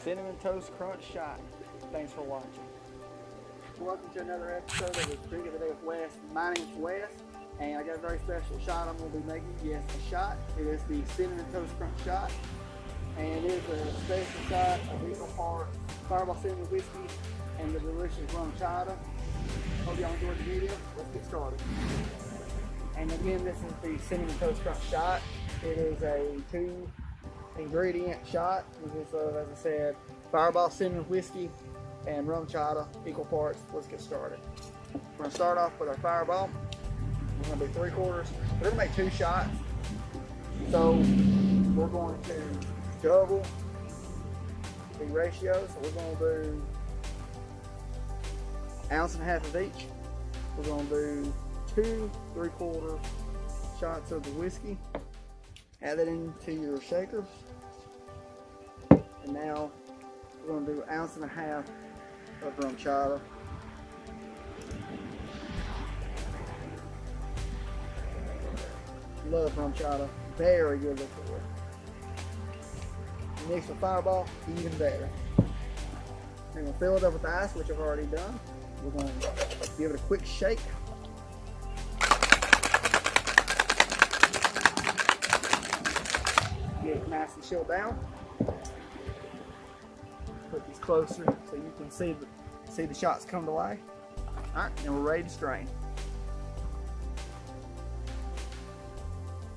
Cinnamon Toast Crunch shot. Thanks for watching. Welcome to another episode of the Drink of the Day with Wes. My name's Wes, and I got a very special shot I'm going to be making. Yes, a shot. It is the Cinnamon Toast Crunch shot, and it is a special shot of equal parts Fireball Cinnamon Whiskey and the delicious rum chata. Hope y'all enjoyed the video. Let's get started. And again, this is the Cinnamon Toast Crunch shot. It is a 2-ingredient shot. It is, as I said, Fireball Cinnamon Whiskey and rum chata, equal parts. Let's get started. We're going to start off with our Fireball. We're going to do 3/4. We're going to make 2 shots. So we're going to double the ratio. So we're going to do 1.5 ounces of each. We're going to do 2 3/4 shots of the whiskey. Add that into your shaker. And now we're going to do 1.5 ounces of rum chata. Love rum chata. Very good liqueur. Mix with Fireball, even better. We're going to fill it up with ice, which I've already done. We're going to give it a quick shake. Get it nice and chilled down. Put these closer so you can see the shots come to life. All right, and we're ready to strain.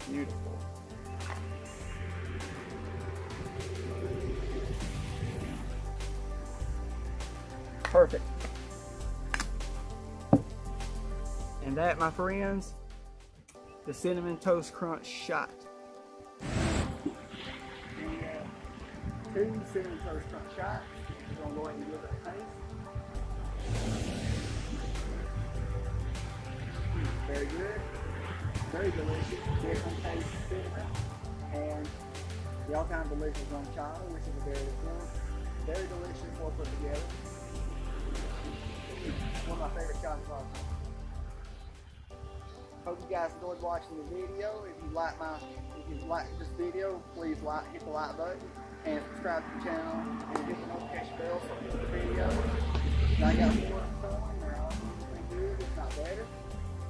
Beautiful. Perfect. And that, my friends, the Cinnamon Toast Crunch shot. 2 Cinnamon Toast Crunch shots. We're going to go ahead and give it a taste. Very good. Very delicious. Different taste of cinnamon. And the all-time delicious rum chata, which is a very different. Very delicious, well put together. One of my favorite shots of all time. Hope you guys enjoyed watching the video. If you like this video, please hit the like button and subscribe to the channel and hit the notification bell for future videos. And I got more coming. They're all doing good, if not better.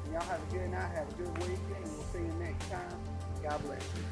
And y'all have a good night, have a good weekend, and we'll see you next time. God bless you.